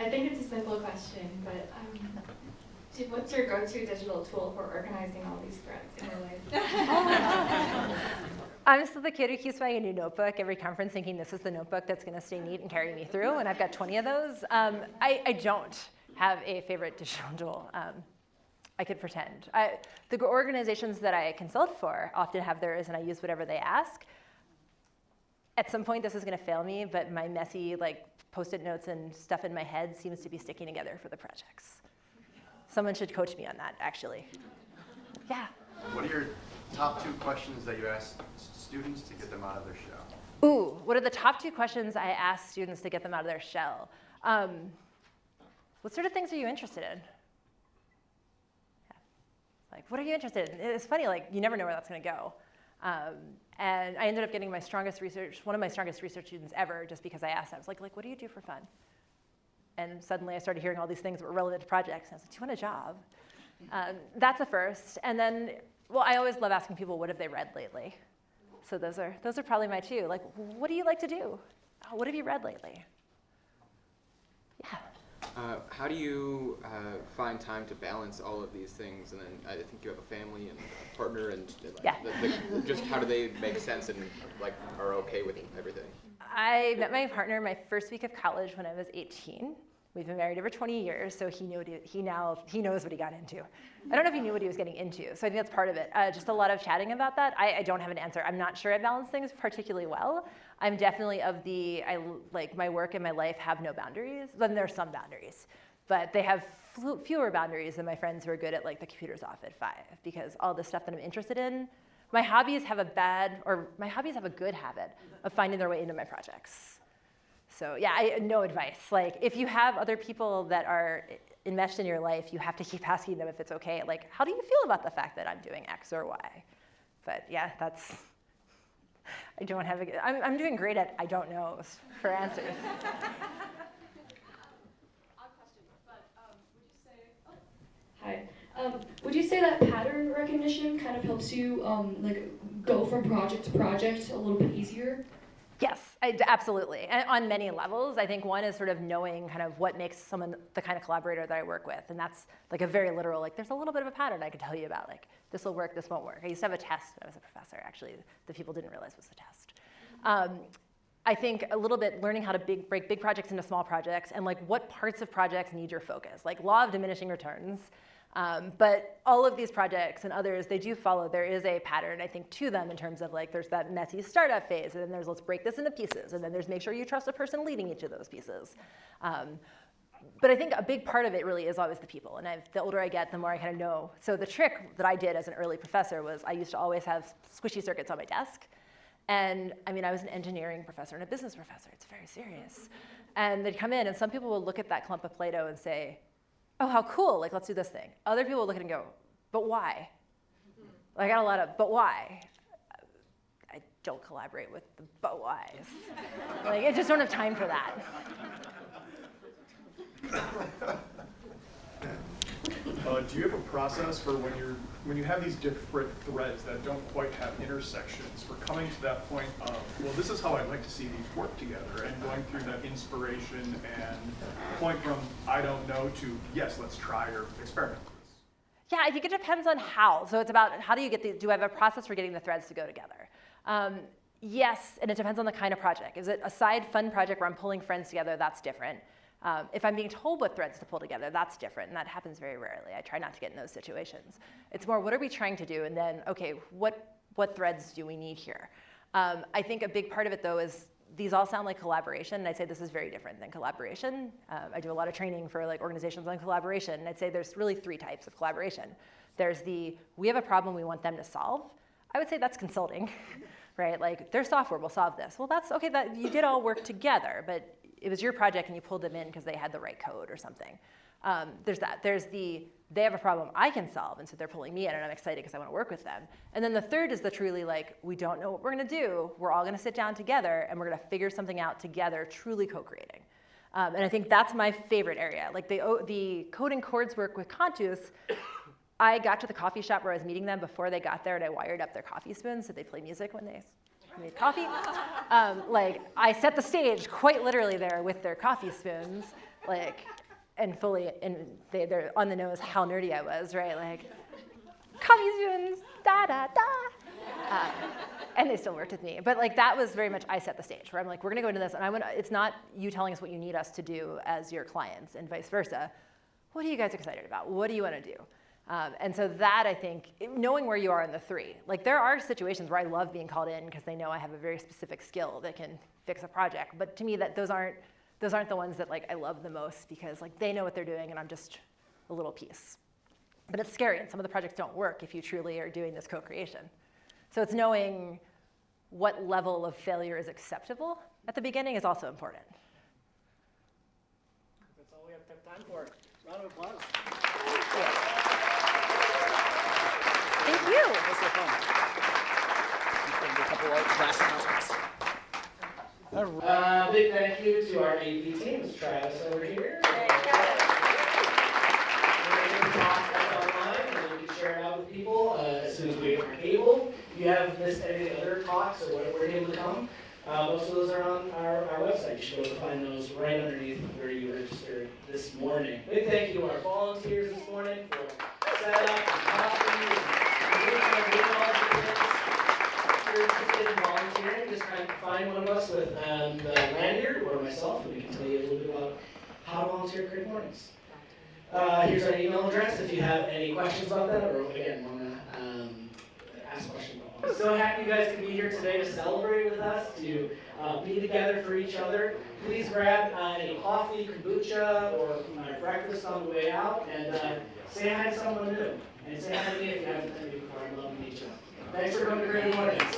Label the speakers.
Speaker 1: I think it's a simple question, but what's your go-to digital tool for organizing all these threads in your life?
Speaker 2: I'm still the kid who keeps buying a new notebook every conference thinking this is the notebook that's going to stay neat and carry me through, and I've got 20 of those. I don't have a favorite digital tool. I could pretend. The organizations that I consult for often have theirs, and I use whatever they ask. At some point, this is going to fail me, but my messy Post-it notes and stuff in my head seems to be sticking together for the projects. Someone should coach me on that, actually. Yeah.
Speaker 3: What are your top 2 questions that you ask students to get them out of their shell?
Speaker 2: Ooh, what are the top 2 questions I ask students to get them out of their shell? What sort of things are you interested in? Yeah. What are you interested in? It's funny, you never know where that's going to go. And I ended up getting one of my strongest research students ever, just because I asked them. I was like, what do you do for fun? And suddenly I started hearing all these things that were relevant to projects. And I was like, do you want a job? That's the first. And then, I always love asking people, what have they read lately? So those are probably my 2. What do you like to do? What have you read lately? Yeah.
Speaker 4: How do you find time to balance all of these things? And then I think you have a family and a partner, and
Speaker 2: yeah.
Speaker 4: Just how do they make sense and are okay with everything?
Speaker 2: I met my partner my first week of college when I was 18. We've been married over 20 years, so he knows what he got into. I don't know if he knew what he was getting into, so I think that's part of it. Just a lot of chatting about that. I don't have an answer. I'm not sure I balance things particularly well. I'm definitely my work and my life have no boundaries. Then there are some boundaries, but they have fewer boundaries than my friends who are good at the computers off at 5, because all the stuff that I'm interested in, my hobbies have a good habit of finding their way into my projects. So yeah, no advice. If you have other people that are enmeshed in your life, you have to keep asking them if it's okay. How do you feel about the fact that I'm doing X or Y? But yeah, I don't have I'm doing great at I don't know for answers.
Speaker 5: Odd question, but would you say that pattern recognition kind of helps you go from project to project a little bit easier?
Speaker 2: Yes, absolutely. And on many levels. I think one is sort of knowing kind of what makes someone the kind of collaborator that I work with. And that's a very literal, there's a little bit of a pattern I could tell you about. This will work, this won't work. I used to have a test when I was a professor, actually, that people didn't realize was a test. I think a little bit learning how to break big projects into small projects and what parts of projects need your focus. Law of diminishing returns. But all of these projects and others, they do follow. There is a pattern, I think, to them in terms of there's that messy startup phase, and then there's let's break this into pieces, and then there's make sure you trust a person leading each of those pieces. But I think a big part of it really is always the people, and the older I get, the more I kind of know. So the trick that I did as an early professor was I used to always have squishy circuits on my desk. And I was an engineering professor and a business professor. It's very serious. And they'd come in, and some people would look at that clump of Play-Doh and say, oh, how cool, let's do this thing. Other people would look at it and go, but why? I got a lot of, but why? I don't collaborate with the but whys. I just don't have time for that.
Speaker 6: Do you have a process for when you have these different threads that don't quite have intersections, for coming to that point of, well, this is how I'd like to see these work together, and going through that inspiration and point from I don't know to yes, let's try or experiment with this?
Speaker 2: Yeah, I think it depends on how. So it's about how do you get these, do I have a process for getting the threads to go together? Yes, and it depends on the kind of project. Is it a side fun project where I'm pulling friends together? That's different. If I'm being told what threads to pull together, that's different, and that happens very rarely. I try not to get in those situations. It's more, what are we trying to do, and then, okay, what threads do we need here? I think a big part of it, though, is these all sound like collaboration, and I'd say this is very different than collaboration. I do a lot of training for organizations on collaboration, and I'd say there's really 3 types of collaboration. There's the, we have a problem we want them to solve. I would say that's consulting, right? Their software will solve this. Well, that's okay, that you did all work together, but it was your project and you pulled them in because they had the right code or something. There's that. There's the, they have a problem I can solve, and so they're pulling me in, and I'm excited because I want to work with them. And then the third is the truly we don't know what we're going to do. We're all going to sit down together, and we're going to figure something out together, truly co-creating. And I think that's my favorite area. The code and chords work with Cantus, I got to the coffee shop where I was meeting them before they got there, and I wired up their coffee spoons so they play music when they made coffee. I set the stage quite literally there with their coffee spoons. like, and they're on the nose how nerdy I was, right? Like, commie students, da da da. And they still worked with me. But like that was very much I set the stage, where I'm like, we're gonna go into this, and it's not you telling us what you need us to do as your clients, and vice versa. What are you guys excited about? What do you want to do? And so that, I think, knowing where you are in the three, like there are situations where I love being called in because they know I have a very specific skill that can fix a project. But to me, those aren't the ones that like I love the most, because like they know what they're doing and I'm just a little piece. But it's scary, and some of the projects don't work if you truly are doing this co-creation. So it's knowing what level of failure is acceptable at the beginning is also important.
Speaker 7: That's all we have time for. Round of applause.
Speaker 2: Thank you.
Speaker 7: That's so fun. A couple of class announcements. Big thank you to our AP team, Mr. Travis over here. Share it out with people as soon as we are able. If you have missed any of the other talks or whatever we're able to come, most of those are on our website. You should be able to find those right underneath where you registered this morning. Big thank you to our volunteers this morning for setup and coffee and doing all the things. If you're interested in volunteering, just find one of us with the lanyard or myself, and we can tell you a little bit about how to volunteer at Creative Mornings. Here's our email address if you have any questions about that, or again, want to ask questions. I'm so happy you guys can be here today to celebrate with us, to be together for each other. Please grab any coffee, kombucha, or breakfast on the way out, and say hi to someone new. And say hi to me if you haven't met me before. I love to meet you. Thanks for coming to Creative Mornings.